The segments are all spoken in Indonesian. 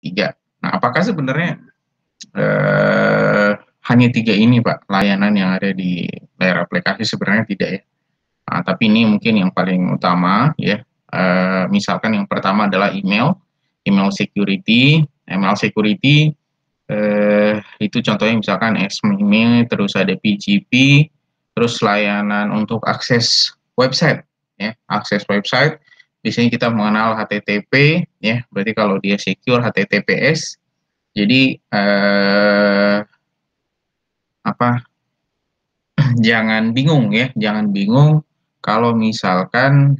3. Nah, apakah sebenarnya hanya 3 ini Pak layanan yang ada di layar aplikasi? Sebenarnya tidak ya. Nah, tapi ini mungkin yang paling utama ya. Misalkan yang pertama adalah email security. Email security itu contohnya misalkan Xmail, terus ada PGP, terus layanan untuk akses website ya, akses website. Biasanya kita mengenal HTTP ya, berarti kalau dia secure HTTPS. Jadi jangan bingung ya, jangan bingung kalau misalkan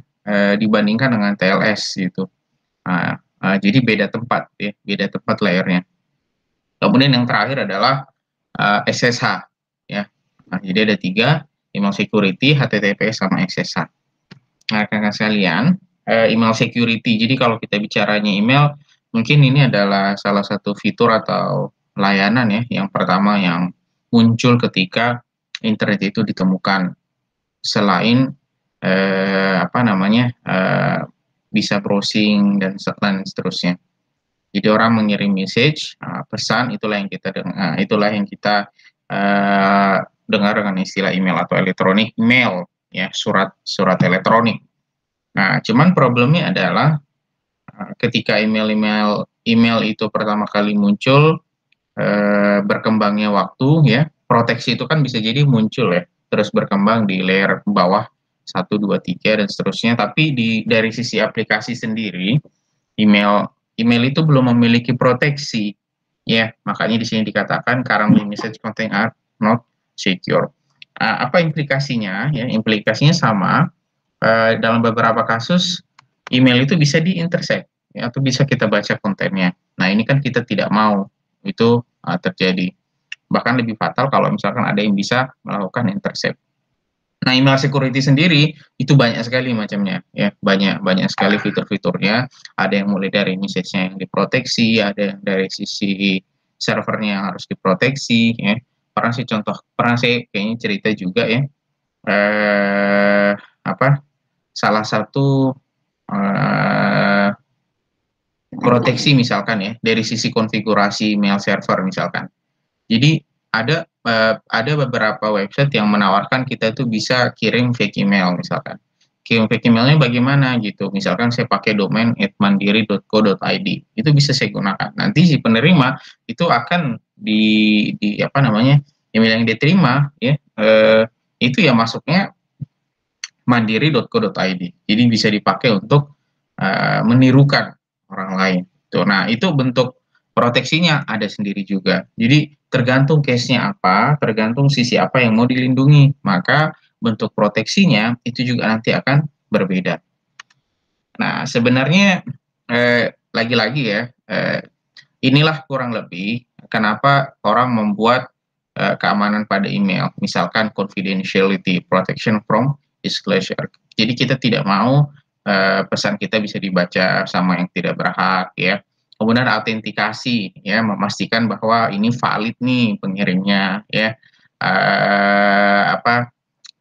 dibandingkan dengan TLS gitu. Nah, jadi beda tempat ya, beda tempat layarnya. Kemudian yang terakhir adalah SSH ya. Nah, jadi ada 3, email security, HTTPS sama SSH. Nah, rekan sekalian, email security. Jadi kalau kita bicaranya email, mungkin ini adalah salah satu fitur atau layanan ya yang pertama yang muncul ketika internet itu ditemukan. Selain bisa browsing dan seterusnya. Jadi orang mengirim message, pesan, itulah yang kita dengar dengan istilah email atau electronic mail ya, surat elektronik. Nah, cuman problemnya adalah ketika email itu pertama kali muncul, berkembangnya waktu ya, proteksi itu kan bisa jadi muncul ya, terus berkembang di layer bawah 1, 2, 3 dan seterusnya. Tapi dari sisi aplikasi sendiri, email itu belum memiliki proteksi ya, makanya di sini dikatakan currently message content are not secure. Apa implikasinya ya? Implikasinya sama, dalam beberapa kasus email itu bisa diintercept ya, atau bisa kita baca kontennya. Nah, ini kan kita tidak mau itu terjadi. Bahkan lebih fatal kalau misalkan ada yang bisa melakukan intercept. Nah, email security sendiri itu banyak sekali macamnya ya, banyak sekali fitur-fiturnya. Ada yang mulai dari message-nya yang diproteksi, ada yang dari sisi servernya yang harus diproteksi ya. Pernah saya kayaknya cerita juga ya, salah satu proteksi misalkan ya dari sisi konfigurasi mail server misalkan. Jadi ada beberapa website yang menawarkan kita tuh bisa kirim fake email misalkan. Kirim fake emailnya bagaimana gitu. Misalkan saya pakai domain @mandiri.co.id. Itu bisa saya gunakan. Nanti si penerima itu akan email yang diterima ya, itu ya masuknya mandiri.co.id. Jadi bisa dipakai untuk menirukan orang lain. Nah, itu bentuk proteksinya ada sendiri juga. Jadi tergantung case-nya apa, tergantung sisi apa yang mau dilindungi, maka bentuk proteksinya itu juga nanti akan berbeda. Nah, sebenarnya lagi-lagi ya, inilah kurang lebih kenapa orang membuat keamanan pada email, misalkan confidentiality protection from disclosure. Jadi kita tidak mau pesan kita bisa dibaca sama yang tidak berhak ya. Kemudian autentikasi ya, memastikan bahwa ini valid nih pengirimnya ya.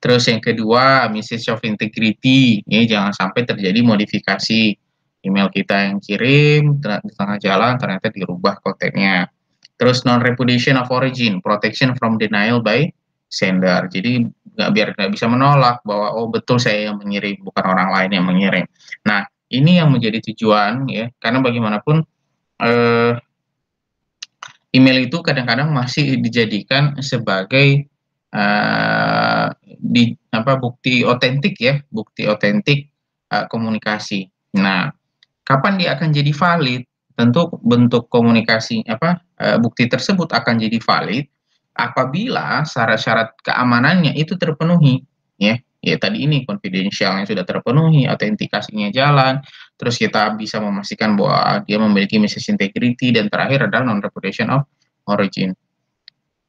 Terus yang kedua, message of integrity. Ini jangan sampai terjadi modifikasi email kita yang kirim di tengah jalan ternyata dirubah kontennya. Terus non-repudiation of origin, protection from denial by sender. Jadi biar nggak bisa menolak bahwa oh betul saya yang mengirim, bukan orang lain yang mengirim. Nah, ini yang menjadi tujuan ya, karena bagaimanapun email itu kadang-kadang masih dijadikan sebagai bukti otentik ya, bukti otentik komunikasi. Nah, kapan dia akan jadi valid? Tentu bentuk komunikasi bukti tersebut akan jadi valid apabila syarat-syarat keamanannya itu terpenuhi ya. Ya tadi ini confidentialnya sudah terpenuhi, autentikasinya jalan, terus kita bisa memastikan bahwa dia memiliki message integrity, dan terakhir adalah non-repudiation of origin.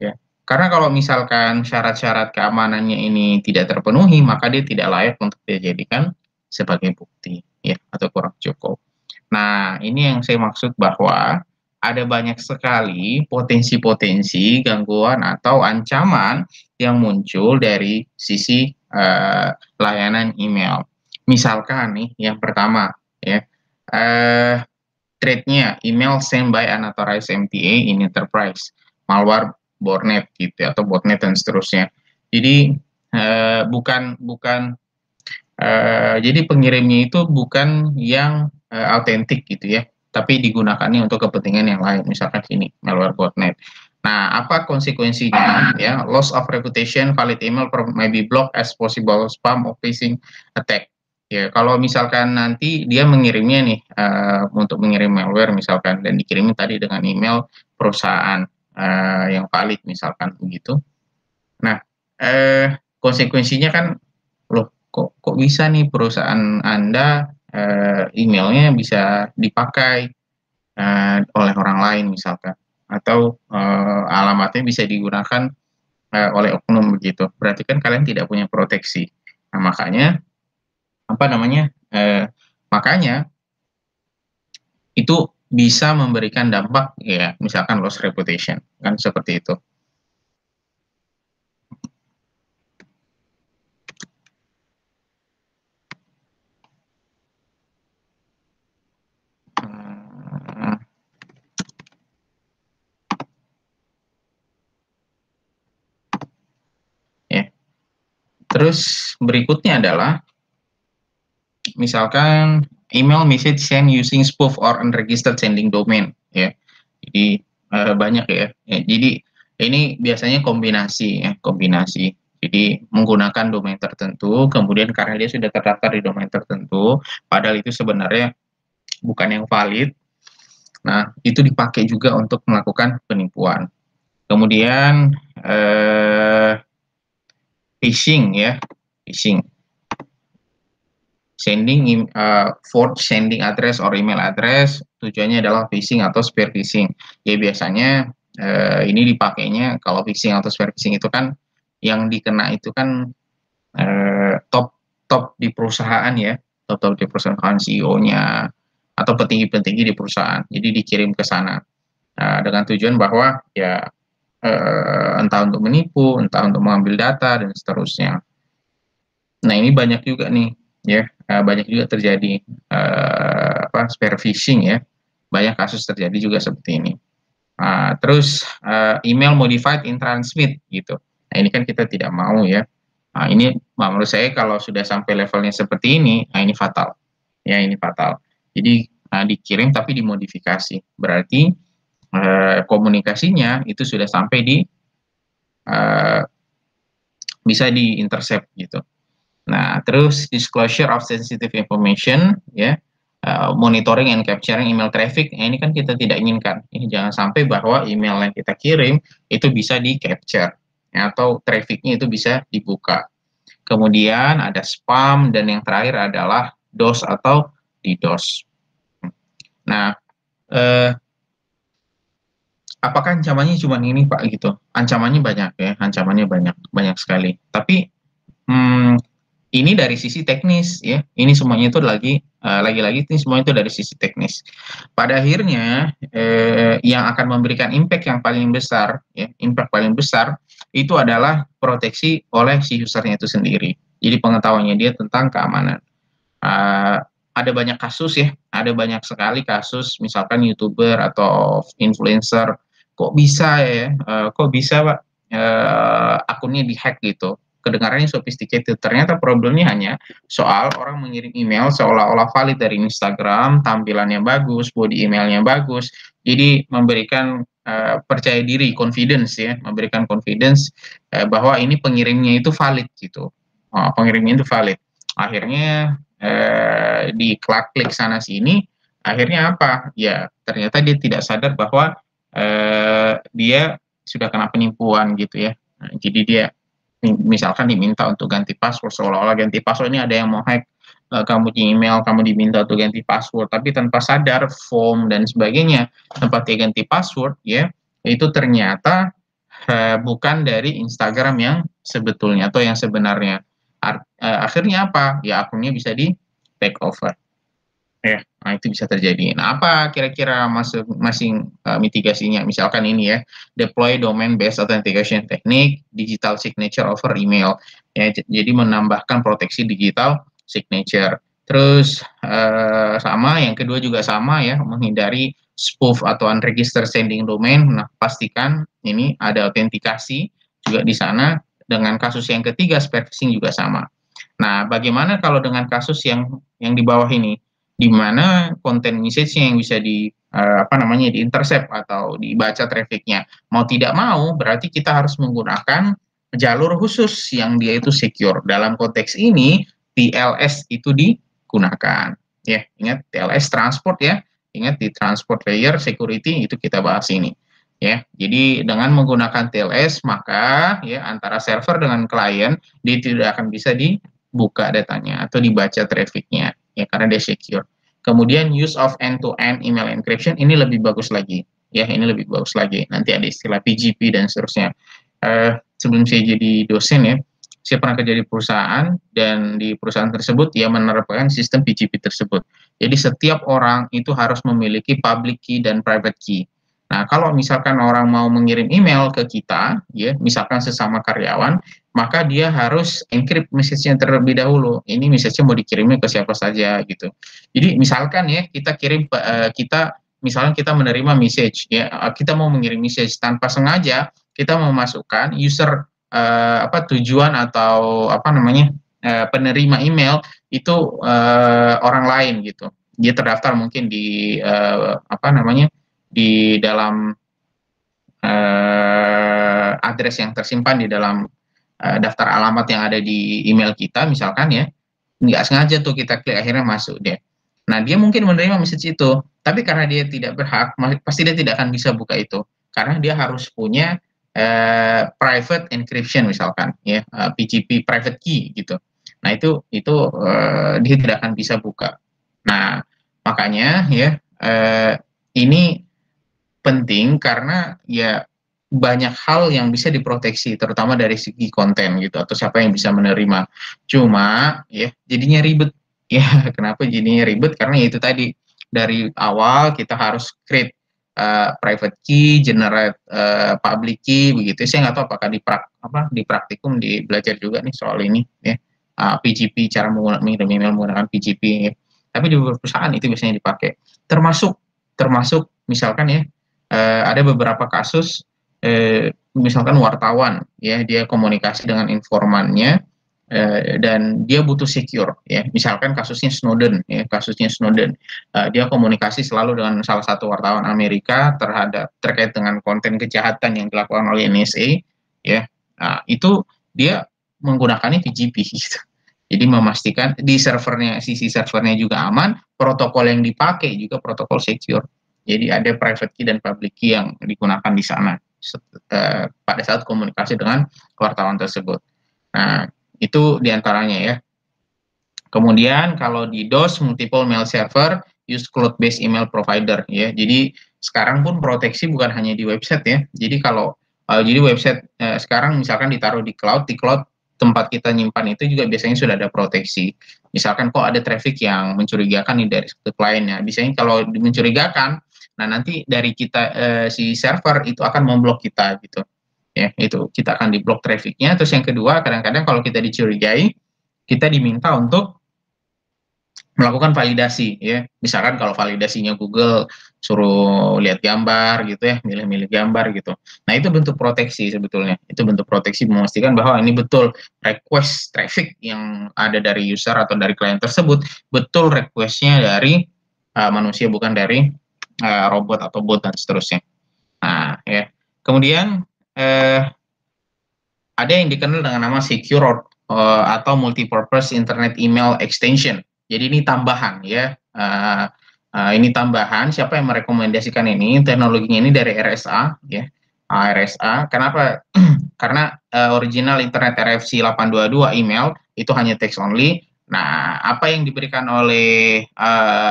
Ya. Karena kalau misalkan syarat-syarat keamanannya ini tidak terpenuhi, maka dia tidak layak untuk dijadikan sebagai bukti ya, atau kurang cukup. Nah, ini yang saya maksud bahwa ada banyak sekali potensi-potensi gangguan atau ancaman yang muncul dari sisi layanan email. Misalkan nih, yang pertama ya, threat-nya email sent by unauthorized MTA in enterprise, malware, botnet gitu atau botnet dan seterusnya. Jadi jadi pengirimnya itu bukan yang autentik gitu ya, tapi digunakannya untuk kepentingan yang lain, misalkan ini malware botnet. Nah, apa konsekuensinya ya? Loss of reputation, valid email may be blocked as possible spam or phishing attack. Ya, kalau misalkan nanti dia mengirimnya nih untuk mengirim malware misalkan dan dikirimnya tadi dengan email perusahaan yang valid misalkan begitu. Nah, konsekuensinya kan, loh kok bisa nih perusahaan Anda emailnya bisa dipakai oleh orang lain misalkan, atau alamatnya bisa digunakan oleh oknum begitu. Berarti kan kalian tidak punya proteksi. Nah, makanya apa namanya? Makanya itu bisa memberikan dampak ya, misalkan loss reputation, kan seperti itu. Ya. Terus berikutnya adalah misalkan email message sent using spoof or unregistered sending domain ya. Jadi banyak ya. Jadi ini biasanya kombinasi ya, kombinasi. Jadi menggunakan domain tertentu, kemudian karena dia sudah terdaftar di domain tertentu, padahal itu sebenarnya bukan yang valid. Nah, itu dipakai juga untuk melakukan penipuan. Kemudian phishing ya, phishing. Forge sending address or email address, tujuannya adalah phishing atau spear phishing. Ya biasanya ini dipakainya kalau phishing atau spear phishing itu kan yang dikena itu kan top di perusahaan ya, top di perusahaan CEO-nya atau petinggi-petinggi di perusahaan. Jadi dikirim ke sana dengan tujuan bahwa ya entah untuk menipu, entah untuk mengambil data dan seterusnya. Nah, ini banyak juga nih ya, banyak juga terjadi spear phishing ya. Banyak kasus terjadi juga seperti ini. Terus email modified in transmit gitu. Nah, ini kan kita tidak mau ya. Nah, ini menurut saya kalau sudah sampai levelnya seperti ini, nah ini fatal. Ya, ini fatal. Jadi dikirim tapi dimodifikasi. Berarti komunikasinya itu sudah sampai di bisa di-intercept gitu. Nah, terus disclosure of sensitive information ya. Monitoring and capturing email traffic, ini kan kita tidak inginkan. Ini jangan sampai bahwa email yang kita kirim itu bisa di-capture ya, atau trafficnya itu bisa dibuka. Kemudian ada spam dan yang terakhir adalah DOS atau DDoS. Nah, apakah ancamannya cuma ini Pak gitu? Ancamannya banyak ya, ancamannya banyak sekali. Tapi ini dari sisi teknis ya. Ini semuanya itu lagi-lagi ini semuanya itu dari sisi teknis. Pada akhirnya yang akan memberikan impact yang paling besar ya, impact paling besar itu adalah proteksi oleh si usernya itu sendiri. Jadi pengetahuannya dia tentang keamanan. Ada banyak kasus ya, ada banyak sekali kasus misalkan YouTuber atau influencer kok bisa ya, kok bisa Pak akunnya dihack gitu. Kedengarannya sophisticated, ternyata problemnya hanya soal orang mengirim email seolah-olah valid dari Instagram, tampilannya bagus, body emailnya bagus, jadi memberikan percaya diri, confidence ya, memberikan confidence bahwa ini pengirimnya itu valid gitu, pengirimnya itu valid. Akhirnya diklik sana sini, akhirnya apa? Ya ternyata dia tidak sadar bahwa dia sudah kena penipuan gitu ya. Nah, jadi dia misalkan diminta untuk ganti password, seolah-olah ganti password ini ada yang mau hack kamu di email, kamu diminta untuk ganti password, tapi tanpa sadar form dan sebagainya tempat dia ganti password ya, itu ternyata bukan dari Instagram yang sebetulnya atau yang sebenarnya. Akhirnya apa? Ya akunnya bisa di take over. Ya, nah itu bisa terjadi. Nah, apa kira-kira masing-masing mitigasinya? Misalkan ini ya, deploy domain-based authentication technique, digital signature over email. Ya, jadi menambahkan proteksi digital signature. Terus sama, yang kedua juga sama ya, menghindari spoof atau unregistered sending domain. Nah, pastikan ini ada autentikasi juga di sana. Dengan kasus yang ketiga, spear phishing juga sama. Nah, bagaimana kalau dengan kasus yang di bawah ini, di mana konten message-nya yang bisa di-intercept atau dibaca traffic-nya. Mau tidak mau, berarti kita harus menggunakan jalur khusus yang dia itu secure. Dalam konteks ini, TLS itu digunakan. Ya, ingat TLS transport ya. Ingat di transport layer security itu kita bahas ini. Ya, jadi dengan menggunakan TLS maka ya antara server dengan klien dia tidak akan bisa dibuka datanya atau dibaca trafficnya ya karena dia secure. Kemudian use of end-to-end email encryption ini lebih bagus lagi ya, ini lebih bagus lagi. Nanti ada istilah PGP dan seterusnya. Sebelum saya jadi dosen ya, saya pernah kerja di perusahaan dan di perusahaan tersebut ia menerapkan sistem PGP tersebut. Jadi setiap orang itu harus memiliki public key dan private key. Nah, kalau misalkan orang mau mengirim email ke kita, ya, misalkan sesama karyawan, maka dia harus encrypt message-nya terlebih dahulu. Ini message-nya mau dikirimnya ke siapa saja gitu. Jadi misalkan ya misalkan kita menerima message ya, kita mau mengirim message tanpa sengaja kita memasukkan user tujuan atau penerima email itu orang lain gitu. Dia terdaftar mungkin di di dalam address yang tersimpan di dalam daftar alamat yang ada di email kita misalkan ya, nggak sengaja tuh kita klik akhirnya masuk deh. Nah dia mungkin menerima message itu, tapi karena dia tidak berhak, pasti dia tidak akan bisa buka itu, karena dia harus punya private encryption misalkan ya, PGP private key gitu. Nah itu dia tidak akan bisa buka. Nah makanya ya ini penting karena ya banyak hal yang bisa diproteksi terutama dari segi konten gitu atau siapa yang bisa menerima. Cuma ya jadinya ribet. Ya kenapa jadinya ribet? Karena ya itu tadi dari awal kita harus create private key, generate public key begitu. Saya nggak tahu apakah di praktikum belajar juga nih soal ini ya. PGP, cara mengirim email menggunakan PGP ya. Tapi di perusahaan itu biasanya dipakai. Termasuk misalkan ya ada beberapa kasus misalkan wartawan ya dia komunikasi dengan informannya dan dia butuh secure ya, misalkan kasusnya Snowden ya, dia komunikasi selalu dengan salah satu wartawan Amerika terkait dengan konten kejahatan yang dilakukan oleh NSA ya. Nah, itu dia menggunakannya PGP gitu. Jadi memastikan di sisi servernya juga aman, protokol yang dipakai juga protokol secure. Jadi ada private key dan public key yang digunakan di sana pada saat komunikasi dengan wartawan tersebut. Nah, itu diantaranya ya. Kemudian kalau di DOS, multiple mail server, use cloud-based email provider ya. Jadi sekarang pun proteksi bukan hanya di website ya. Jadi jadi website sekarang misalkan ditaruh di cloud tempat kita nyimpan itu juga biasanya sudah ada proteksi. Misalkan kok ada traffic yang mencurigakan nih dari kliennya. Biasanya kalau mencurigakan, nah nanti dari kita si server itu akan memblok kita gitu. Ya, itu kita akan diblok trafficnya. Terus yang kedua, kadang-kadang kalau kita dicurigai, kita diminta untuk melakukan validasi ya. Misalkan kalau validasinya Google suruh lihat gambar gitu ya, milih-milih gambar gitu. Nah, itu bentuk proteksi sebetulnya. Itu bentuk proteksi memastikan bahwa ini betul request traffic yang ada dari user atau dari klien tersebut, betul requestnya dari manusia bukan dari robot atau bot dan seterusnya. Nah, ya. Kemudian ada yang dikenal dengan nama secure atau multipurpose internet email extension. Jadi ini tambahan ya. Ini tambahan. Siapa yang merekomendasikan ini? Teknologinya ini dari RSA ya. RSA. Kenapa? Karena original internet RFC 822 email itu hanya text only. Nah, apa yang diberikan oleh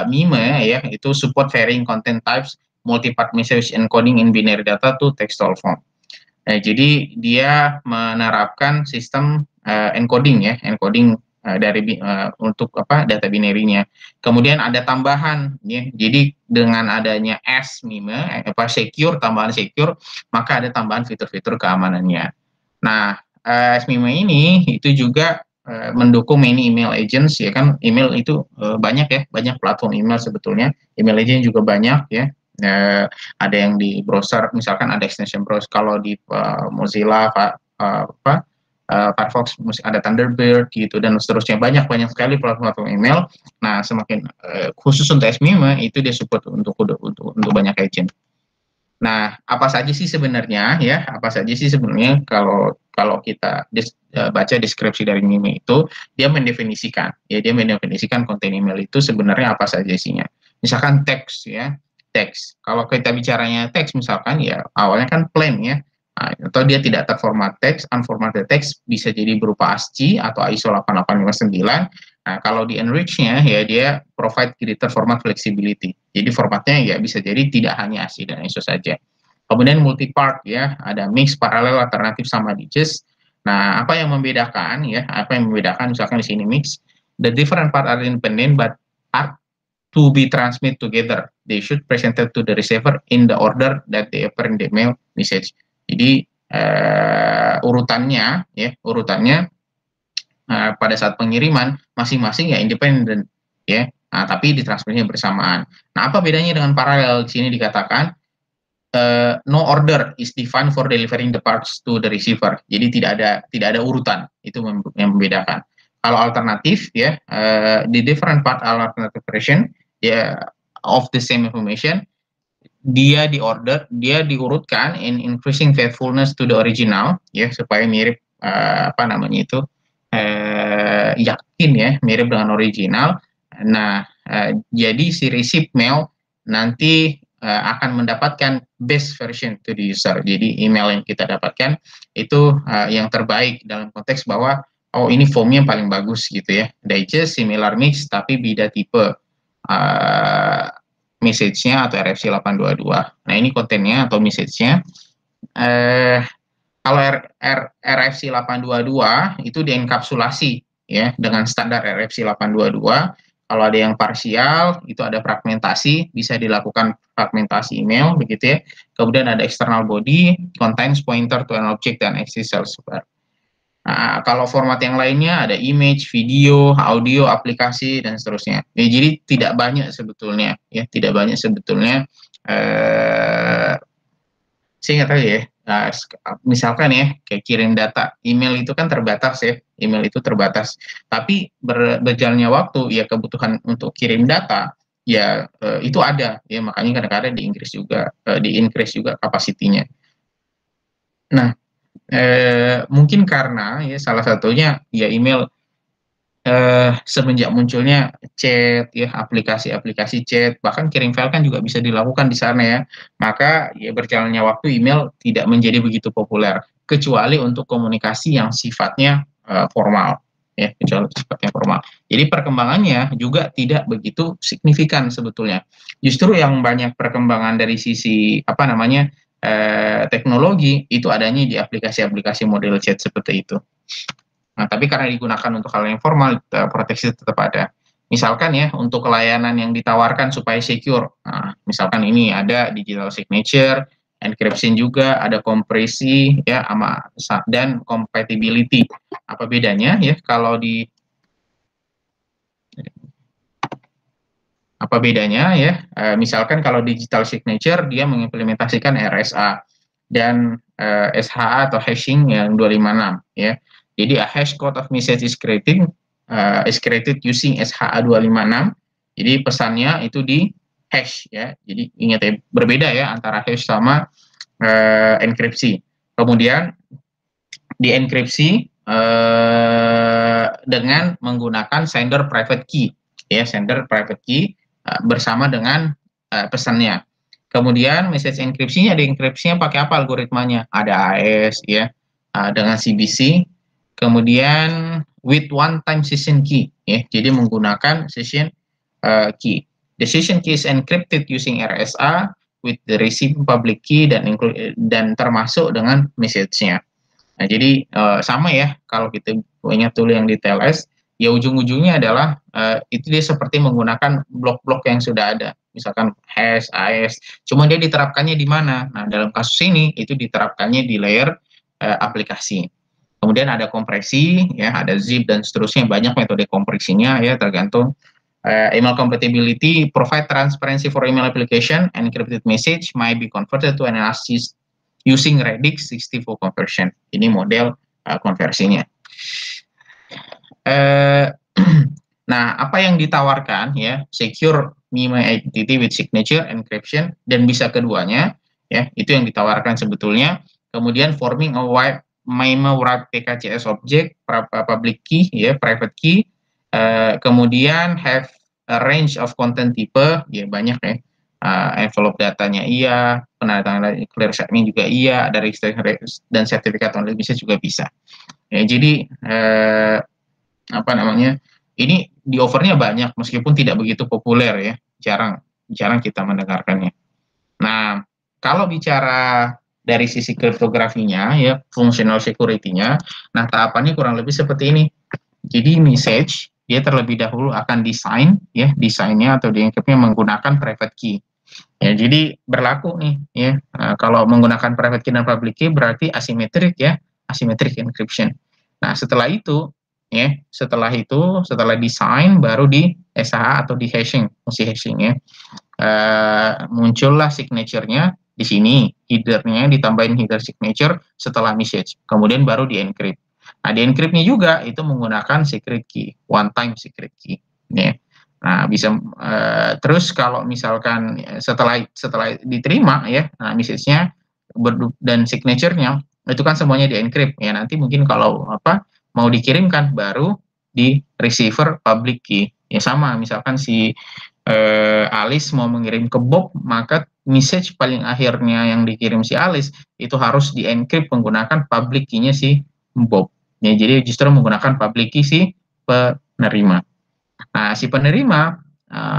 MIME ya itu support varying content types, multi-part message encoding in binary data to textual form. Jadi dia menerapkan sistem encoding ya, encoding untuk data binarinya. Kemudian ada tambahan ya. Jadi dengan adanya SMIME secure, tambahan secure, maka ada tambahan fitur-fitur keamanannya. Nah, SMIME ini itu juga mendukung many email agents, ya kan. Email itu banyak ya, banyak platform email sebetulnya. Email agent juga banyak ya. Ada yang di browser, misalkan ada extension browser. Kalau di Mozilla, Firefox ada Thunderbird gitu dan seterusnya, banyak sekali platform email. Nah, semakin khusus untuk SMIME itu dia support untuk banyak agent. Nah, apa saja sih sebenarnya ya? Apa saja sih sebenarnya kalau kita baca deskripsi dari MIME itu, dia mendefinisikan konten email itu sebenarnya apa saja isinya. Misalkan teks ya, teks. Kalau kita bicaranya teks misalkan ya awalnya kan plain ya. Nah, atau dia tidak terformat teks, unformatted teks bisa jadi berupa ASCII atau ISO 8859. Nah, kalau di enrich-nya ya dia provide greater format flexibility. Jadi formatnya ya bisa jadi tidak hanya ASCII dan ISO saja. Kemudian multi-part ya, ada mix, paralel, alternatif sama digest. Nah, apa yang membedakan ya? Apa yang membedakan misalkan di sini mix, the different part are independent but are to be transmit together. They should presented to the receiver in the order that they appear in the mail message. Jadi urutannya pada saat pengiriman masing-masing ya independen ya. Nah, tapi ditransmitnya bersamaan. Nah, apa bedanya dengan paralel? Di sini dikatakan no order is defined for delivering the parts to the receiver. Jadi tidak ada urutan, itu yang membedakan. Kalau alternatif ya, the different part alternative version ya of the same information, dia diurutkan in increasing faithfulness to the original ya, supaya mirip yakin ya, mirip dengan original. Nah, jadi si receive mail nanti akan mendapatkan best version to the user. Jadi email yang kita dapatkan itu yang terbaik dalam konteks bahwa oh ini formnya paling bagus gitu ya. Digest, similar mix tapi beda tipe message-nya atau RFC 822. Nah, ini kontennya atau message-nya. Kalau RFC 822 itu dienkapsulasi ya dengan standar RFC 822. Kalau ada yang parsial, itu ada fragmentasi, bisa dilakukan fragmentasi email begitu ya. Kemudian ada external body, contains pointer to an object dan existential super. Nah, kalau format yang lainnya ada image, video, audio, aplikasi dan seterusnya. Ya, jadi tidak banyak sebetulnya ya, tidak banyak sebetulnya. Saya nggak tahu ya. Nah, misalkan ya kayak kirim data, email itu kan terbatas ya, email itu terbatas. Tapi berjalannya waktu ya kebutuhan untuk kirim data ya itu ada ya, makanya kadang-kadang di-increase juga kapasitinya. Nah, mungkin karena ya salah satunya ya email semenjak munculnya chat ya, aplikasi-aplikasi chat, bahkan kirim file kan juga bisa dilakukan di sana ya. Maka ya berjalannya waktu email tidak menjadi begitu populer kecuali untuk komunikasi yang sifatnya formal ya, kecuali sifatnya formal. Jadi perkembangannya juga tidak begitu signifikan sebetulnya. Justru yang banyak perkembangan dari sisi teknologi itu adanya di aplikasi-aplikasi model chat seperti itu. Nah, tapi karena digunakan untuk hal yang formal, proteksi tetap ada. Misalkan ya, untuk layanan yang ditawarkan supaya secure. Nah, misalkan ini ada digital signature, encryption juga, ada kompresi ya, dan compatibility. Apa bedanya ya kalau di apa bedanya ya? Misalkan kalau digital signature dia mengimplementasikan RSA dan SHA atau hashing yang 256 ya. Jadi a hash code of message is created using SHA 256. Jadi pesannya itu di hash ya. Jadi ingat ya, berbeda ya antara hash sama enkripsi. Kemudian dienkripsi dengan menggunakan sender private key ya, sender private key bersama dengan pesannya. Kemudian message enkripsinya, dienkripsinya pakai apa algoritmanya? Ada AES ya, dengan CBC. Kemudian with one time session key ya, jadi menggunakan session key. The session key is encrypted using RSA with the receiving public key dan termasuk dengan message-nya. Nah, jadi sama ya kalau kita punya tool yang di TLS, ya ujung-ujungnya adalah itu dia seperti menggunakan blok-blok yang sudah ada, misalkan hash, AES, cuma dia diterapkannya di mana? Nah, dalam kasus ini itu diterapkannya di layer aplikasi. Kemudian ada kompresi, ya, ada zip dan seterusnya, banyak metode kompresinya ya, tergantung. Email compatibility provide transparency for email application. Encrypted message might be converted to analysis using Radix 64 conversion. Ini model konversinya. Nah, apa yang ditawarkan ya, secure email identity with signature encryption, dan bisa keduanya ya, itu yang ditawarkan sebetulnya. Kemudian forming a wide MIME wrap PKCS object, public key ya, private key. Kemudian have a range of content type ya, banyak ya. Envelope datanya iya, penandatangan clear signing juga iya, dari dan sertifikat online bisa juga bisa. Ya, jadi apa namanya? Ini di offernya banyak meskipun tidak begitu populer ya, jarang kita mendengarkannya. Nah, kalau bicara dari sisi kriptografinya ya, functional security-nya, nah tahapannya kurang lebih seperti ini. Jadi message dia terlebih dahulu akan desainnya atau di-encrypt-nya menggunakan private key. Ya, jadi berlaku nih ya. Kalau menggunakan private key dan public key berarti asymmetric ya, asymmetric encryption. Nah, setelah desain baru di SSH atau di hashing, mesti hashing ya. Muncullah signature-nya di sini, header-nya ditambahin header signature setelah message, kemudian baru di encrypt. Nah, di encrypt-nya juga itu menggunakan secret key, one time secret key ya. Nah, bisa terus kalau misalkan setelah diterima ya, nah message-nya dan signature-nya itu kan semuanya di encrypt ya. Nanti mungkin kalau mau dikirimkan baru di receiver public key. Ya sama, misalkan si Alice mau mengirim ke Bob, maka message paling akhirnya yang dikirim si Alice itu harus di encrypt menggunakan public key-nya si Bob. Ya, jadi justru menggunakan public key si penerima. Nah, si penerima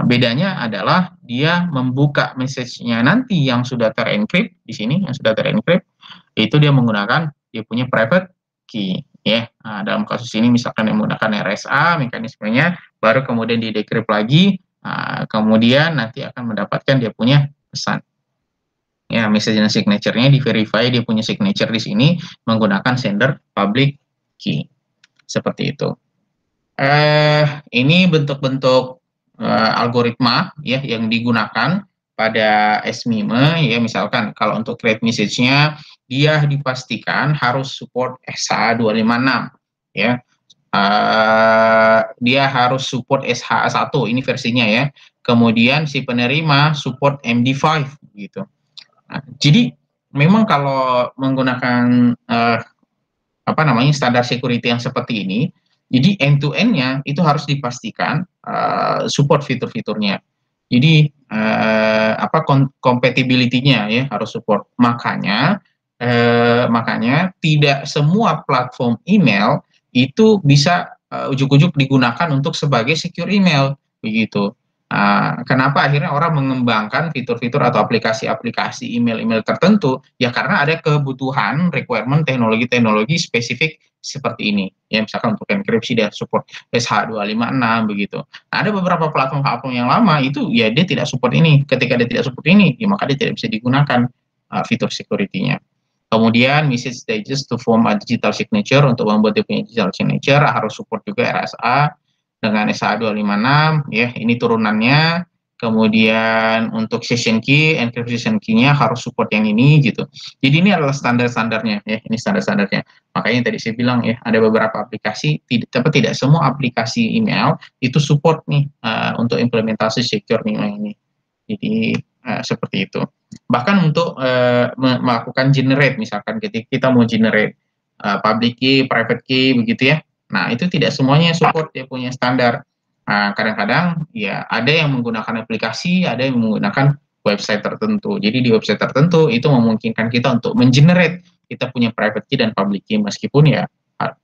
bedanya adalah dia membuka message-nya nanti yang sudah terencrypt di sini, yang sudah terencrypt itu dia menggunakan dia punya private key ya. Nah, dalam kasus ini misalkan yang menggunakan RSA mekanismenya, baru kemudian di decrypt lagi, kemudian nanti akan mendapatkan dia punya pesan. Ya, message dan signature-nya di verify dia punya signature di sini menggunakan sender public key. Seperti itu. Ini bentuk-bentuk algoritma ya yang digunakan pada SMIME ya. Misalkan kalau untuk create message-nya dia dipastikan harus support SH256 ya. Dia harus support SH1 ini versinya ya. Kemudian si penerima support MD5 gitu. Nah, jadi memang kalau menggunakan standar security yang seperti ini, jadi end to end-nya itu harus dipastikan support fitur-fiturnya. Jadi compatibility-nya ya harus support. Makanya tidak semua platform email itu bisa ujuk-ujuk digunakan untuk sebagai secure email begitu. Kenapa akhirnya orang mengembangkan fitur-fitur atau aplikasi-aplikasi email-email tertentu? Ya karena ada kebutuhan, requirement teknologi-teknologi spesifik seperti ini. Ya misalkan untuk enkripsi dia support SH256 begitu. Nah, ada beberapa platform yang lama itu ya dia tidak support ini. Ketika dia tidak support ini, ya maka dia tidak bisa digunakan fitur security-nya. Kemudian message stages to form a digital signature, untuk membuat dia punya digital signature harus support juga RSA dengan SH256 ya, ini turunannya. Kemudian untuk session key, encryption key-nya harus support yang ini gitu. Jadi ini adalah standar-standarnya ya, ini standar-standarnya. Makanya tadi saya bilang ya, ada beberapa aplikasi, tidak semua aplikasi email itu support nih untuk implementasi secure email ini. Jadi seperti itu. Bahkan untuk melakukan generate, misalkan ketika kita mau generate public key, private key begitu ya. Nah, itu tidak semuanya support, dia punya standar. Kadang-kadang ya ada yang menggunakan aplikasi, ada yang menggunakan website tertentu. Jadi di website tertentu itu memungkinkan kita untuk mengenerate kita punya private key dan public key, meskipun ya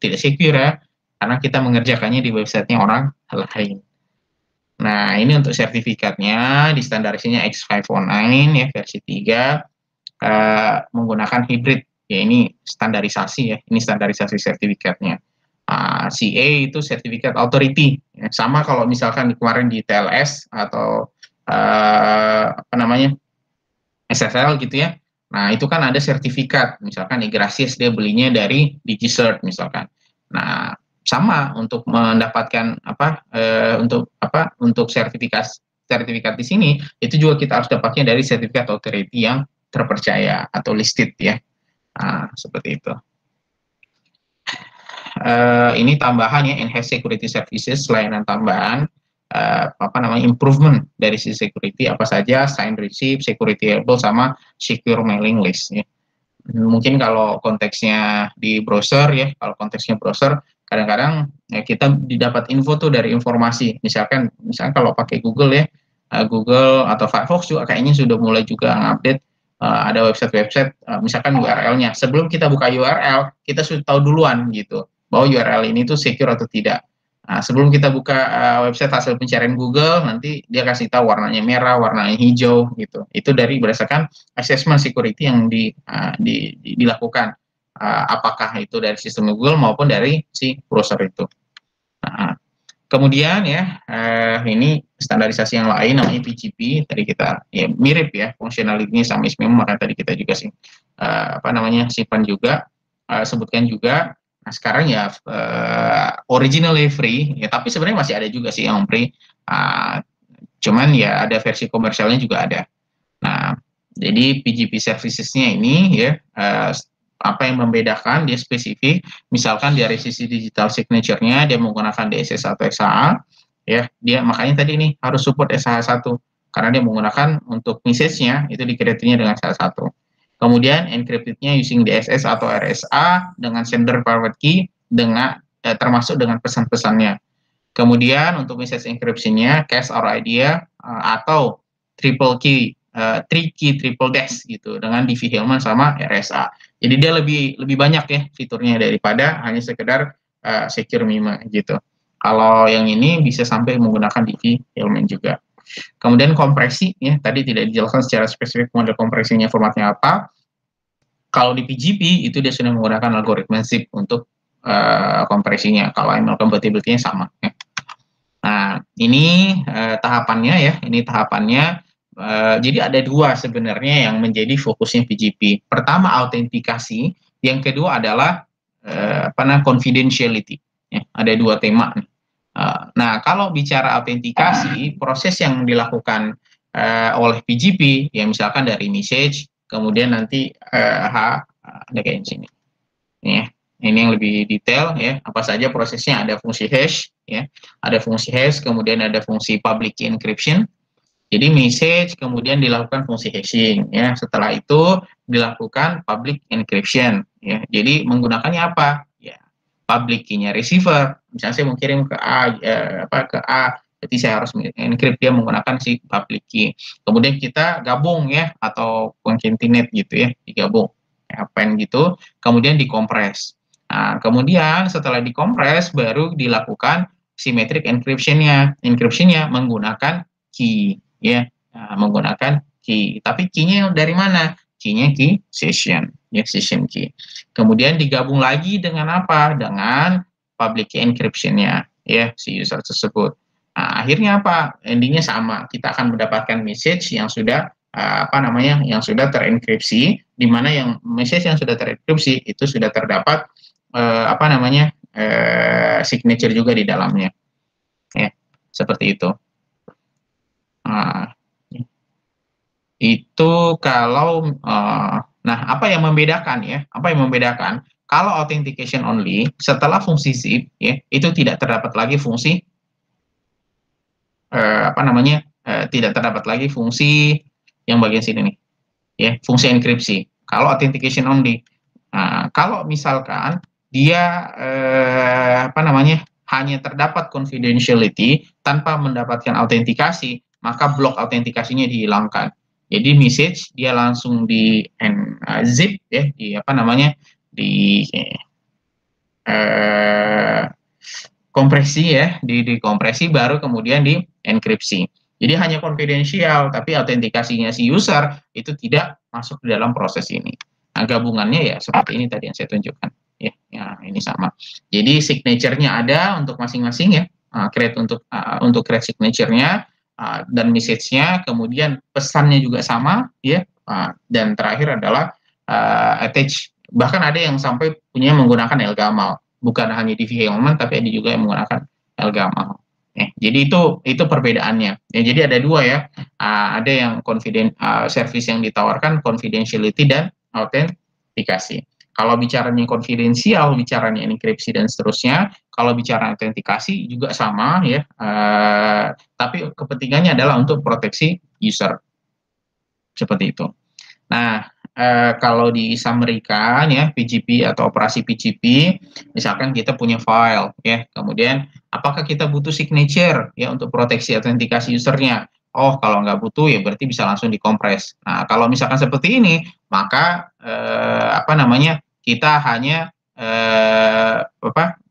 tidak secure ya, karena kita mengerjakannya di websitenya orang lain. Nah, ini untuk sertifikatnya di standarisasinya X509 ya, versi 3 menggunakan hybrid. Ya, ini standarisasi ya, ini standarisasi sertifikatnya. CA itu Certificate Authority. Ya, sama kalau misalkan kemarin di TLS atau SSL gitu ya. Nah, itu kan ada sertifikat, misalkan Igracias dia belinya dari DigiCert misalkan. Nah, sama untuk mendapatkan untuk sertifikat di sini itu juga kita harus dapatnya dari sertifikat authority yang terpercaya atau listed ya. Nah, seperti itu. Ini tambahan ya, enhanced security services, layanan tambahan, improvement dari sisi security apa saja, sign receive, security label, sama secure mailing list ya. Mungkin kalau konteksnya di browser ya, kalau konteksnya browser kadang-kadang ya kita didapat info tuh dari informasi, misalkan kalau pakai Google ya, Google atau Firefox juga kayaknya sudah mulai juga ngupdate ada website-website misalkan URL-nya. Sebelum kita buka URL, kita sudah tahu duluan gitu bahwa URL ini tuh secure atau tidak. Nah, sebelum kita buka website hasil pencarian Google, nanti dia kasih tahu warnanya merah, warnanya hijau gitu. Itu dari berdasarkan assessment security yang dilakukan. Apakah itu dari sistem Google maupun dari si browser itu. Nah, kemudian ya, ini standarisasi yang lain namanya PGP. Tadi kita ya mirip ya fungsionalitinya sama ISMEM, maka tadi kita juga simpan juga, sebutkan juga. Nah, sekarang ya originally free ya, tapi sebenarnya masih ada juga sih yang free. Cuman ya ada versi komersialnya juga ada. Nah, jadi PGP services-nya ini ya apa yang membedakan dia spesifik, misalkan dari sisi digital signature-nya dia menggunakan DSS atau SHA ya, dia makanya tadi ini harus support SHA 1 karena dia menggunakan untuk message-nya itu di-create-nya dengan SHA 1. Kemudian encrypted-nya using DSS atau RSA dengan sender private key dengan termasuk dengan pesan-pesannya. Kemudian untuk message encryption-nya cache or idea atau triple key, 3 key triple dash gitu dengan DV-Hillman sama RSA. Jadi dia lebih banyak ya fiturnya daripada hanya sekedar secure MIME gitu. Kalau yang ini bisa sampai menggunakan DV-Hillman juga. Kemudian kompresi ya, tadi tidak dijelaskan secara spesifik model kompresinya formatnya apa. Kalau di PGP itu dia sudah menggunakan algoritma zip untuk kompresinya. Kalau ML compatibility-nya sama ya. Nah, ini tahapannya ya, ini tahapannya. Jadi ada dua sebenarnya yang menjadi fokusnya PGP. Pertama autentikasi, yang kedua adalah confidentiality. Ya, ada dua tema. Nah, kalau bicara autentikasi, proses yang dilakukan oleh PGP, ya misalkan dari message, kemudian nanti ada kayak sini. Ya, ini yang lebih detail ya, apa saja prosesnya. Ada fungsi hash ya, ada fungsi hash, kemudian ada fungsi public key encryption. Jadi message kemudian dilakukan fungsi hashing ya, setelah itu dilakukan public encryption ya. Jadi menggunakannya apa? Ya, public key-nya receiver. Misalnya saya mau kirim ke A, berarti saya harus encrypt dia menggunakan si public key. Kemudian kita gabung ya, atau concatenate gitu ya, digabung. Append gitu, kemudian dikompres. Nah, kemudian setelah dikompres baru dilakukan symmetric encryption-nya. Encryption-nya menggunakan key ya, menggunakan key. Tapi key-nya dari mana? Key-nya key session, ya session key. Kemudian digabung lagi dengan apa? Dengan public key encryption-nya ya si user tersebut. Nah, akhirnya apa? Endingnya sama. Kita akan mendapatkan message yang sudah yang sudah terenkripsi, di mana yang message yang sudah terenkripsi itu sudah terdapat signature juga di dalamnya ya, seperti itu. Itu kalau nah apa yang membedakan ya, kalau authentication only setelah fungsi zip ya, itu tidak terdapat lagi fungsi tidak terdapat lagi fungsi yang bagian sini nih ya, fungsi enkripsi kalau authentication only. Kalau misalkan dia hanya terdapat confidentiality tanpa mendapatkan autentikasi, maka blok autentikasinya dihilangkan. Jadi message dia langsung di zip ya, kompresi ya, dikompresi baru kemudian di enkripsi. Jadi hanya confidential, tapi autentikasinya si user itu tidak masuk di dalam proses ini. Nah, gabungannya ya seperti ini tadi yang saya tunjukkan. Ya, ini sama. Jadi signature-nya ada untuk masing-masing ya, create untuk create signature-nya dan message-nya, kemudian pesannya juga sama ya, Dan terakhir adalah attach. Bahkan ada yang sampai punya menggunakan LGAML, bukan hanya DV-Hellman, tapi ada juga yang menggunakan LGAML. Jadi itu perbedaannya. Jadi ada dua ya. Ada yang service yang ditawarkan confidentiality dan autentikasi. Kalau bicaranya konfidensial, bicaranya enkripsi dan seterusnya. Kalau bicara autentikasi juga sama ya. Tapi kepentingannya adalah untuk proteksi user. Seperti itu. Nah, kalau di summary-kan ya PGP atau operasi PGP, misalkan kita punya file ya, kemudian apakah kita butuh signature ya untuk proteksi autentikasi usernya? Oh, kalau nggak butuh ya berarti bisa langsung dikompres. Nah, kalau misalkan seperti ini, maka kita hanya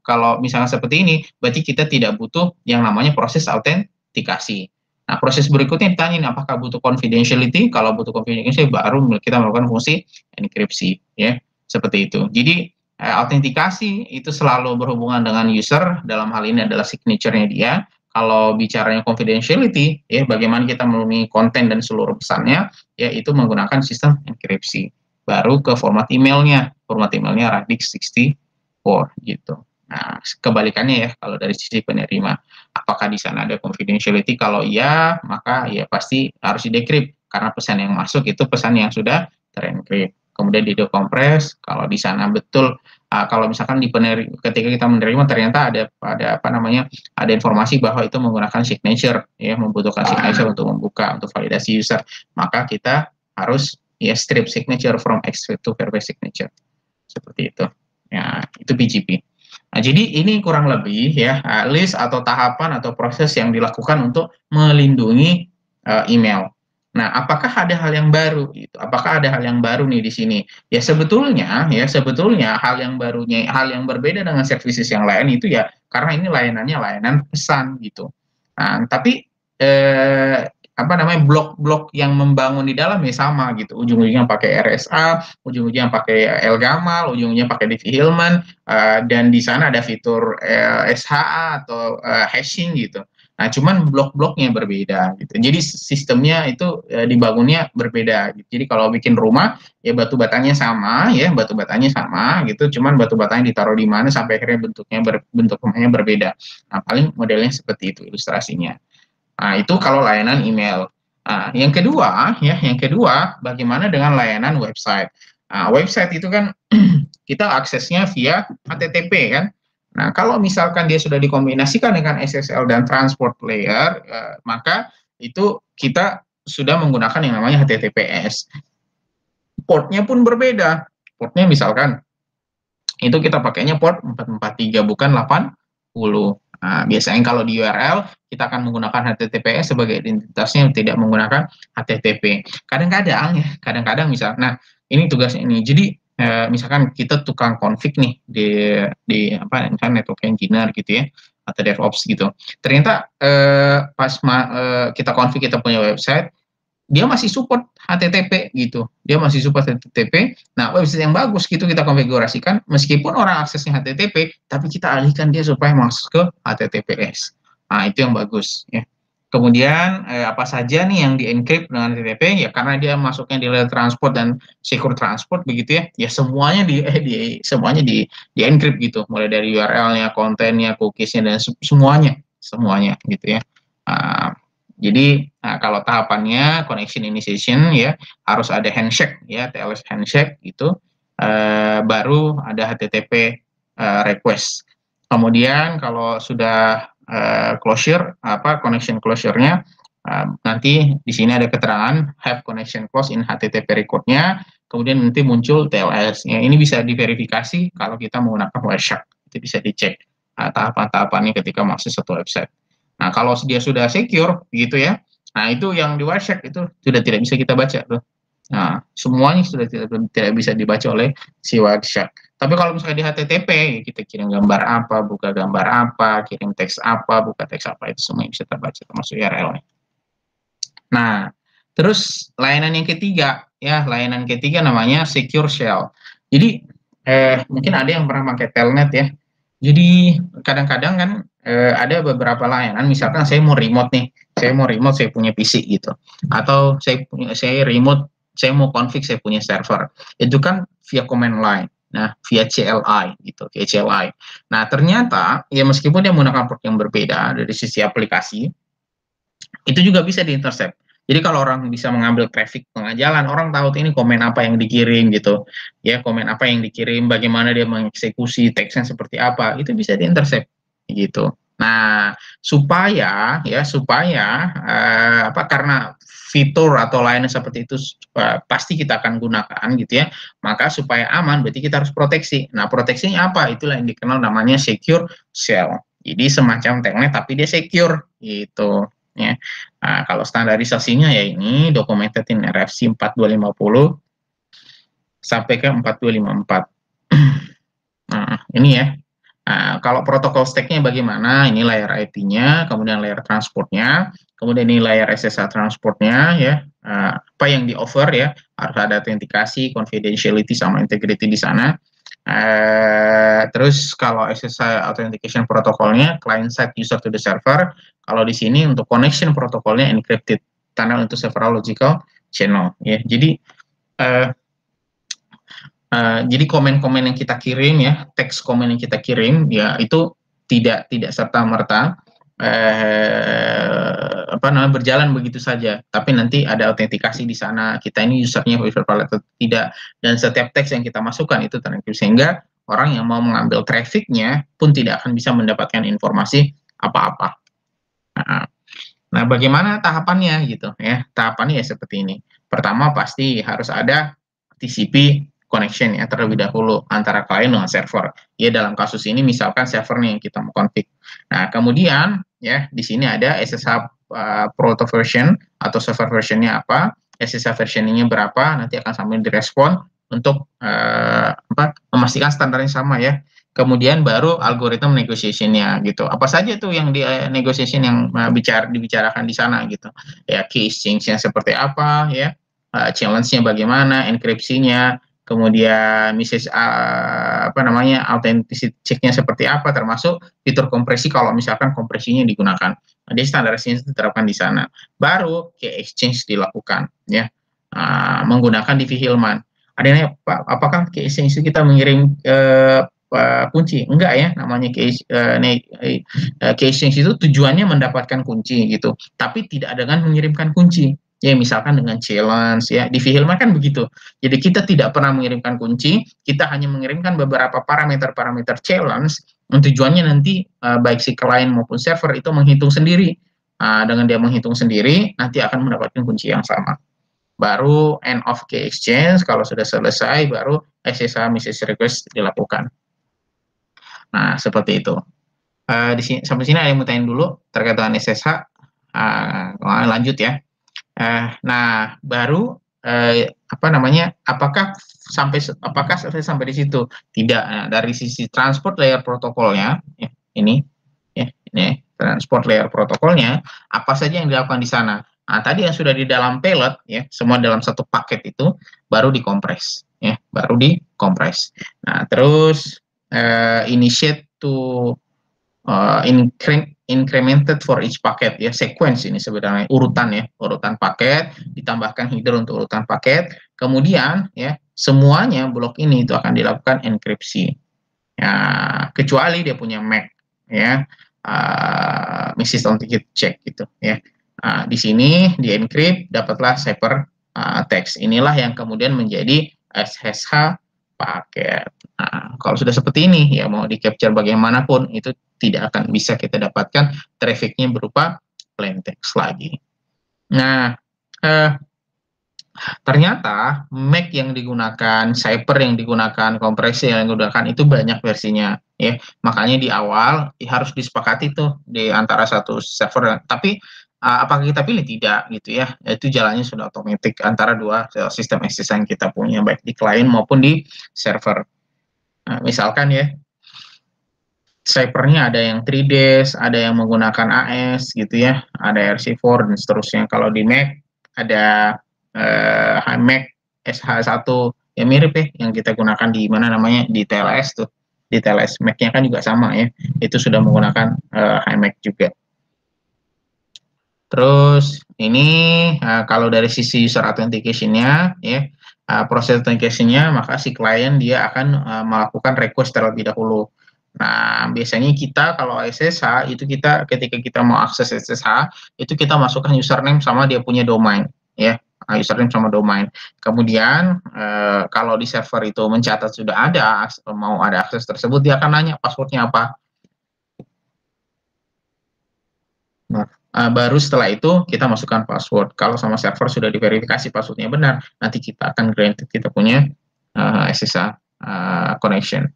kalau misalkan seperti ini, berarti kita tidak butuh yang namanya proses autentikasi. Nah, proses berikutnya ditanya apakah butuh confidentiality. Kalau butuh confidentiality baru kita melakukan fungsi enkripsi ya, seperti itu. Jadi autentikasi itu selalu berhubungan dengan user, dalam hal ini adalah signature-nya dia. Kalau bicaranya confidentiality ya, bagaimana kita melindungi konten dan seluruh pesannya ya, itu menggunakan sistem enkripsi. Baru ke format emailnya Radix 64 gitu. Nah, kebalikannya ya, kalau dari sisi penerima, apakah di sana ada confidentiality? Kalau iya, maka ya pasti harus di-decrypt, karena pesan yang masuk itu pesan yang sudah terencrypt. Kemudian di-decompres, kalau di sana betul, kalau misalkan ketika kita menerima ternyata ada informasi bahwa itu menggunakan signature, ya, membutuhkan signature untuk membuka, untuk validasi user, maka kita harus ya strip signature from extract to verify signature. Seperti itu. Ya, itu PGP. Nah, jadi ini kurang lebih ya list atau tahapan atau proses yang dilakukan untuk melindungi email. Nah, apakah ada hal yang baru? Apakah ada hal yang baru nih di sini? Ya sebetulnya hal yang berbeda dengan services yang lain itu ya karena ini layanannya layanan pesan gitu. Nah, tapi blok-blok yang membangun di dalamnya sama gitu, ujung-ujungnya pakai RSA, ujung-ujungnya pakai LGAML, ujungnya pakai Diffie-Hellman, dan di sana ada fitur SHA atau hashing gitu. Nah, cuman blok-bloknya berbeda gitu. Jadi sistemnya itu dibangunnya berbeda gitu. Jadi kalau bikin rumah ya batu batanya sama gitu, cuman batu batanya ditaruh di mana sampai akhirnya bentuk rumahnya berbeda. Nah, paling modelnya seperti itu ilustrasinya. Nah, itu kalau layanan email. Nah, yang kedua, bagaimana dengan layanan website? Nah, website itu kan kita aksesnya via HTTP kan. Nah, kalau misalkan dia sudah dikombinasikan dengan SSL dan transport layer, maka itu kita sudah menggunakan yang namanya HTTPS. Portnya pun berbeda. Portnya misalkan itu kita pakainya port 443 bukan 80. Nah, biasanya kalau di URL kita akan menggunakan HTTPS sebagai identitasnya, tidak menggunakan HTTP. Kadang-kadang misal, nah ini tugasnya ini. Jadi misalkan kita tukang config nih di network engineer gitu ya, atau DevOps gitu. Ternyata pas kita config kita punya website, dia masih support HTTP gitu. Nah, website yang bagus gitu kita konfigurasikan, meskipun orang aksesnya HTTP, tapi kita alihkan dia supaya masuk ke HTTPS. Nah, itu yang bagus ya. Kemudian apa saja nih yang di-encrypt dengan HTTP? Ya karena dia masuknya di layer transport dan secure transport begitu ya. Ya semuanya semuanya di-encrypt gitu. Mulai dari URL-nya, kontennya, cookies-nya dan semuanya gitu ya. Jadi kalau tahapannya connection initiation ya harus ada handshake ya, TLS handshake gitu, baru ada HTTP request. Kemudian kalau sudah closure connection closure-nya, nanti di sini ada keterangan have connection close in HTTP record-nya, kemudian nanti muncul TLS. Ya, ini bisa diverifikasi kalau kita menggunakan Wireshark, itu bisa dicek tahapan-tahapannya ketika masuk satu website. Nah, kalau dia sudah secure gitu ya, nah itu yang di Wireshark itu sudah tidak bisa kita baca tuh. Nah, semuanya sudah tidak bisa dibaca oleh si Wireshark. Tapi kalau misalnya di HTTP, kita kirim gambar apa, buka gambar apa, kirim teks apa, buka teks apa, itu semua bisa terbaca termasuk URL-nya. Nah, terus layanan yang ketiga namanya Secure Shell. Jadi mungkin ada yang pernah pakai Telnet ya. Jadi kadang-kadang kan ada beberapa layanan, misalkan saya mau remote, saya punya PC gitu, atau saya remote saya mau config saya punya server, itu kan via command line. Nah, via CLI gitu, via CLI. Nah, ternyata ya meskipun dia menggunakan port yang berbeda dari sisi aplikasi, itu juga bisa diintercept. Jadi kalau orang bisa mengambil traffic tengah jalan, orang tahu ini komen apa yang dikirim gitu, ya komen apa yang dikirim, bagaimana dia mengeksekusi teksnya seperti apa, itu bisa diintercept gitu. Nah, supaya apa karena fitur atau layanan seperti itu pasti kita akan gunakan gitu ya, maka supaya aman berarti kita harus proteksi. Nah, proteksinya apa? Itulah yang dikenal namanya secure shell. Jadi semacam telnet tapi dia secure gitu ya. Nah, kalau standarisasinya ya ini documented in RFC 4250 sampai ke 4254. Nah, ini ya. Nah, kalau protokol stack-nya bagaimana? Ini layer IP-nya, kemudian layer transportnya, kemudian ini layer SSH transportnya ya. Apa yang di-offer ya? Harus ada autentikasi, confidentiality sama integrity di sana. Terus kalau SSH authentication protokolnya client side user to the server, kalau di sini untuk connection protokolnya encrypted tunnel into several logical channel ya. Jadi komen-komen yang kita kirim ya, teks komen yang kita kirim ya itu tidak serta merta berjalan begitu saja, tapi nanti ada autentikasi di sana, kita ini usernya valid atau tidak, dan setiap teks yang kita masukkan itu terenkripsi sehingga orang yang mau mengambil trafficnya pun tidak akan bisa mendapatkan informasi apa-apa. Nah, bagaimana tahapannya gitu ya? Tahapannya ya seperti ini. Pertama pasti harus ada TCP connection ya terlebih dahulu antara klien dengan server. Ya dalam kasus ini misalkan server nih yang kita mau config. Nah, kemudian ya di sini ada SSH proto version atau server versionnya apa, SSH versionnya berapa, nanti akan sampai direspon untuk memastikan standarnya sama ya. Kemudian baru algoritma negotiation-nya gitu. Apa saja tuh yang di negotiation yang dibicarakan di sana gitu. Ya key exchange-nya seperti apa ya, challenge-nya bagaimana, enkripsinya, kemudian message authenticity check-nya seperti apa, termasuk fitur kompresi kalau misalkan kompresinya digunakan. Jadi standarisasi itu diterapkan di sana. Baru key exchange dilakukan ya, menggunakan DV Hillman. Ada yang nanya, apakah key exchange itu kita mengirim kunci? Enggak ya, namanya key exchange itu tujuannya mendapatkan kunci gitu, tapi tidak dengan mengirimkan kunci. Ya misalkan dengan challenge ya, DV Hillman kan begitu. Jadi kita tidak pernah mengirimkan kunci, kita hanya mengirimkan beberapa parameter challenge, tujuannya nanti baik si klien maupun server itu menghitung sendiri. Dengan dia menghitung sendiri, nanti akan mendapatkan kunci yang sama. Baru end of key exchange, kalau sudah selesai, baru SSH message request dilakukan. Nah, seperti itu. Di sini, sampai sini ada yang mau tanya dulu terkait dengan SSH. Lanjut ya. Nah, baru apakah selesai sampai di situ? Tidak. Nah, dari sisi transport layer protokolnya, ya, ini transport layer protokolnya, apa saja yang dilakukan di sana? Nah, tadi yang sudah di dalam payload, ya, semua dalam satu paket itu baru dikompres, ya, baru dikompres. Nah, terus initiate to incremented for each packet ya, sequence ini sebenarnya urutan paket, ditambahkan header untuk urutan paket, kemudian ya semuanya blok ini itu akan dilakukan enkripsi ya, kecuali dia punya MAC ya, message authenticate check gitu ya. Di sini di encrypt dapatlah cipher text, inilah yang kemudian menjadi SSH paket. Nah, kalau sudah seperti ini ya mau di capture bagaimanapun itu tidak akan bisa kita dapatkan trafficnya berupa plain text lagi. Nah, ternyata MAC yang digunakan, cipher yang digunakan, kompresi yang digunakan itu banyak versinya ya. Makanya di awal harus disepakati tuh di antara satu server. Tapi apakah kita pilih? Tidak gitu ya. Itu jalannya sudah otomatis antara dua sistem SSH yang kita punya baik di client maupun di server. Nah, misalkan ya ciphernya ada yang 3dash, ada yang menggunakan AS gitu ya, ada RC4 dan seterusnya. Kalau di Mac ada Mac SH1 ya mirip ya yang kita gunakan di mana namanya di TLS tuh. Di TLS Mac-nya kan juga sama ya. Itu sudah menggunakan Mac juga. Terus ini kalau dari sisi user authentication-nya ya, proses authentication-nya maka si klien dia akan melakukan request terlebih dahulu. Nah, biasanya kita kalau SSH itu kita ketika kita mau akses SSH itu kita masukkan username sama dia punya domain ya. Username sama domain. Kemudian kalau di server itu mencatat sudah ada mau ada akses tersebut, dia akan nanya passwordnya apa. Nah, baru setelah itu kita masukkan password. Kalau sama server sudah diverifikasi passwordnya benar, nanti kita akan granted kita punya SSH connection.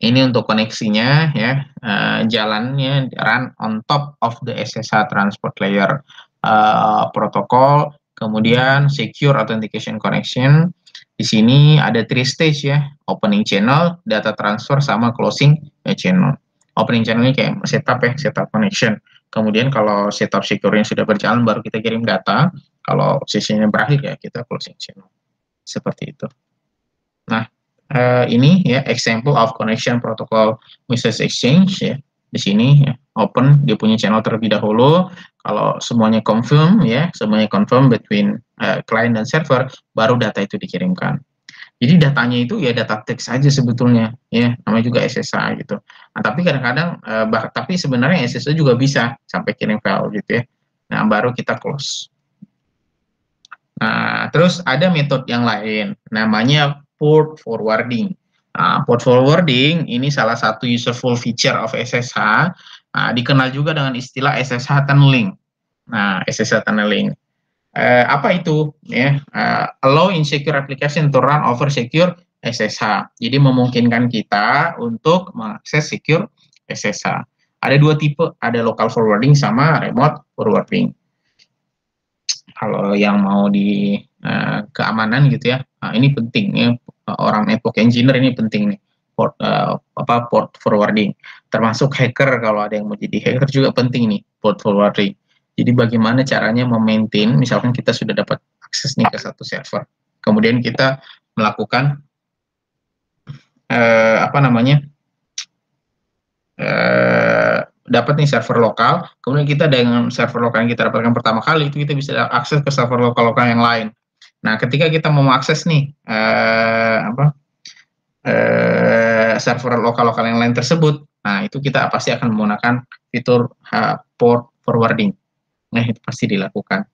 Ini untuk koneksinya ya, jalannya run on top of the SSH transport layer protokol, kemudian secure authentication connection. Di sini ada 3 stage ya, opening channel, data transfer, sama closing channel. Opening channel ini kayak setup ya, setup connection. Kemudian kalau setup secure-nya sudah berjalan, baru kita kirim data. Kalau sesinya berakhir ya kita closing channel. Seperti itu. Nah, ini ya example of connection protocol message exchange ya. Di sini ya, open dia punya channel terlebih dahulu. Kalau semuanya confirm ya, semuanya confirm between client dan server, baru data itu dikirimkan. Jadi datanya itu ya data teks saja sebetulnya ya, namanya juga SSH gitu. Nah, tapi kadang-kadang tapi sebenarnya SSH juga bisa sampai kirim file gitu ya. Nah, baru kita close. Nah, terus ada metode yang lain namanya port forwarding. Nah, port forwarding ini salah satu useful feature of SSH, dikenal juga dengan istilah SSH tunneling. Nah, SSH tunneling. Apa itu? Ya, allow insecure application to run over secure SSH. Jadi memungkinkan kita untuk mengakses secure SSH. Ada 2 tipe, ada local forwarding sama remote forwarding. Kalau yang mau di keamanan gitu ya, ini penting ya, orang network engineer ini penting nih, port forwarding. Termasuk hacker, kalau ada yang mau jadi hacker juga penting nih port forwarding. Jadi bagaimana caranya memaintain, misalkan kita sudah dapat akses nih ke satu server, kemudian kita melakukan dapat nih server lokal, kemudian kita dengan server lokal yang kita dapatkan pertama kali itu kita bisa akses ke server lokal-lokal yang lain. Nah, ketika kita mau akses nih server lokal-lokal yang lain tersebut, nah itu kita pasti akan menggunakan fitur port forwarding. Nah, itu pasti dilakukan.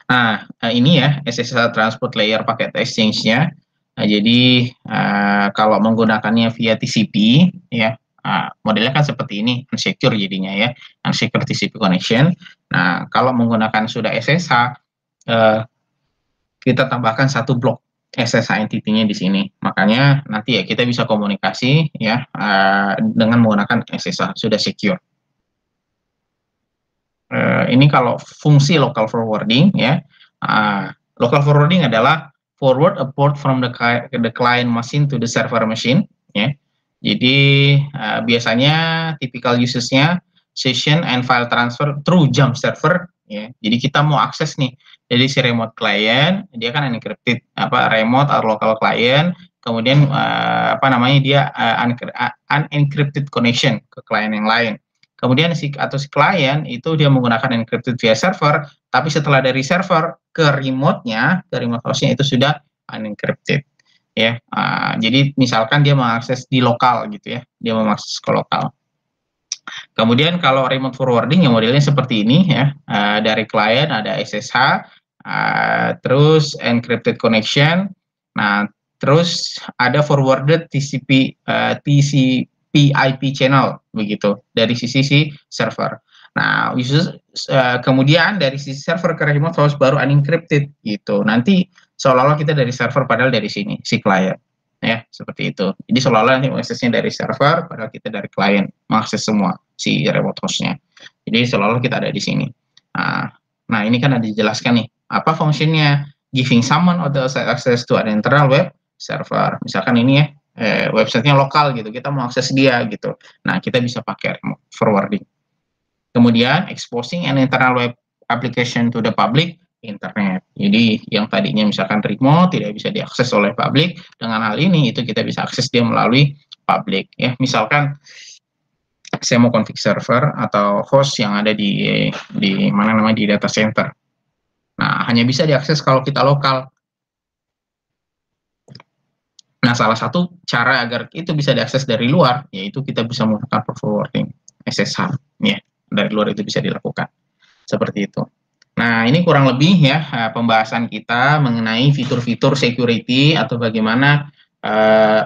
Nah, ini ya SSH transport layer packet exchange-nya. Nah, jadi kalau menggunakannya via TCP ya, modelnya kan seperti ini, unsecure jadinya ya, unsecure TCP connection. Nah, kalau menggunakan sudah SSH, kita tambahkan satu blok SSH entity-nya di sini. Makanya nanti ya kita bisa komunikasi ya dengan menggunakan SSH sudah secure. Ini kalau fungsi local forwarding ya. Local forwarding adalah forward a port from the client machine to the server machine ya. Jadi biasanya typical usage-nya session and file transfer through jump server ya. Jadi kita mau akses nih, jadi si remote client dia kan unencrypted, remote atau local client, kemudian dia unencrypted connection ke client yang lain. Kemudian si klien itu dia menggunakan encrypted via server, tapi setelah dari server ke remote-nya, ke remote host-nya itu sudah unencrypted. Ya, jadi misalkan dia mengakses di lokal gitu ya, dia mengakses ke lokal. Kemudian kalau remote forwarding yang modelnya seperti ini ya, dari klien ada SSH, terus encrypted connection, nah terus ada forwarded TCP IP channel begitu dari sisi server. Nah, kemudian dari sisi server ke remote host baru unencrypted gitu. Nanti seolah-olah kita dari server padahal dari sini si klien. Ya, seperti itu. Jadi seolah-olah nanti mengaksesnya dari server padahal kita dari klien mengakses semua si remote host-nya. Jadi seolah-olah kita ada di sini. Nah, ini kan ada dijelaskan nih apa fungsinya, giving someone authorized access to an internal web server. Misalkan ini ya, websitenya lokal gitu, kita mau akses dia gitu. Nah, kita bisa pakai forwarding. Kemudian exposing an internal web application to the public internet. Jadi yang tadinya misalkan remote tidak bisa diakses oleh publik, dengan hal ini itu kita bisa akses dia melalui publik ya. Misalkan saya mau config server atau host yang ada di mana namanya di data center. Nah, hanya bisa diakses kalau kita lokal. Nah, salah satu cara agar itu bisa diakses dari luar, yaitu kita bisa menggunakan port forwarding SSH, ya, dari luar itu bisa dilakukan. Seperti itu. Nah, ini kurang lebih ya pembahasan kita mengenai fitur-fitur security atau bagaimana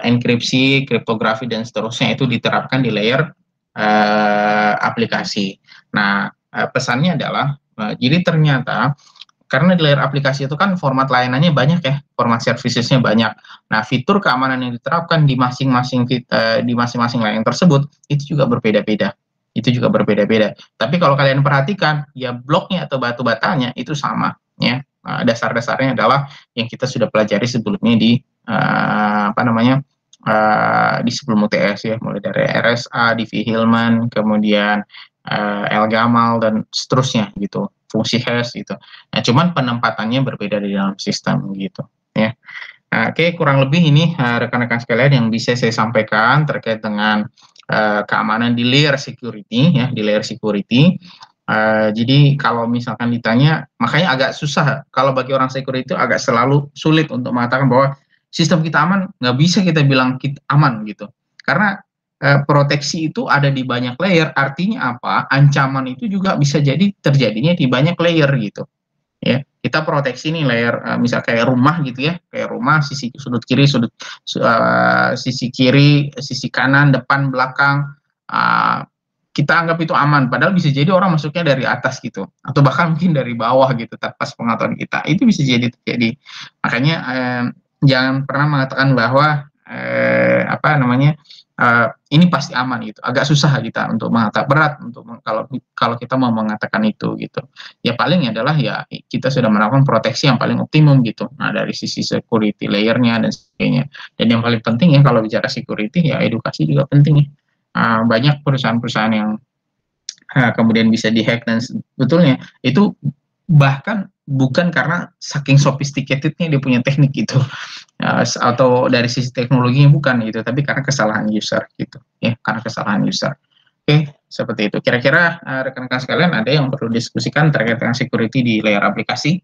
enkripsi, kriptografi, dan seterusnya itu diterapkan di layer aplikasi. Nah, pesannya adalah, jadi ternyata karena di layer aplikasi itu kan format layanannya banyak ya, format servicesnya banyak. Nah, fitur keamanan yang diterapkan di masing-masing layanan tersebut itu juga berbeda-beda. Itu juga berbeda-beda. Tapi kalau kalian perhatikan, ya bloknya atau batu batanya itu sama, ya. Dasar-dasarnya adalah yang kita sudah pelajari sebelumnya di di sebelum UTS ya, mulai dari RSA, DV-Hillman, kemudian El-Gamal dan seterusnya gitu, fungsi hash gitu. Nah, cuman penempatannya berbeda di dalam sistem gitu ya. Oke, kurang lebih ini rekan-rekan sekalian yang bisa saya sampaikan terkait dengan keamanan di layer security ya, di layer security. Jadi kalau misalkan ditanya, makanya agak susah kalau bagi orang security itu agak selalu sulit untuk mengatakan bahwa sistem kita aman, nggak bisa kita bilang kita aman gitu. Karena proteksi itu ada di banyak layer, artinya apa? Ancaman itu juga bisa jadi terjadinya di banyak layer gitu. Ya, kita proteksi nih layer misal kayak rumah gitu ya, kayak rumah sisi sudut kiri, sisi kiri, sisi kanan, depan, belakang, kita anggap itu aman, padahal bisa jadi orang masuknya dari atas gitu, atau bahkan mungkin dari bawah gitu tanpa sepengetahuan kita, itu bisa jadi terjadi. Makanya jangan pernah mengatakan bahwa ini pasti aman gitu. Agak susah kita untuk mengatakan, berat untuk kalau kita mau mengatakan itu gitu. Ya paling adalah ya kita sudah melakukan proteksi yang paling optimum gitu. Nah, dari sisi security layernya dan sebagainya. Dan yang paling penting ya kalau bicara security ya edukasi juga penting ya. Banyak perusahaan-perusahaan yang kemudian bisa dihack dan sebetulnya itu bahkan bukan karena saking sophisticatednya dia punya teknik gitu, atau dari sisi teknologinya bukan gitu, tapi karena kesalahan user gitu ya, karena kesalahan user. Oke, seperti itu. Kira-kira rekan-rekan sekalian ada yang perlu diskusikan terkait dengan security di layer aplikasi?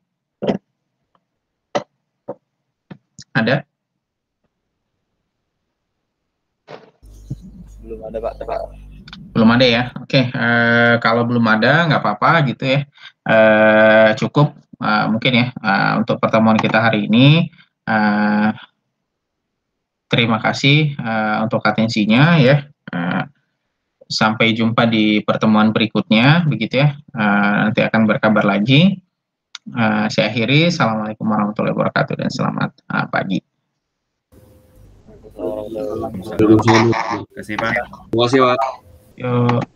Ada? Belum ada Pak. Belum ada ya. Oke, kalau belum ada nggak apa-apa gitu ya. Cukup mungkin ya untuk pertemuan kita hari ini. Terima kasih untuk atensinya ya. Sampai jumpa di pertemuan berikutnya begitu ya. Nanti akan berkabar lagi. Saya akhiri. Assalamualaikum warahmatullahi wabarakatuh dan selamat pagi. Terima kasih Pak. Terima kasih Pak. Yuk.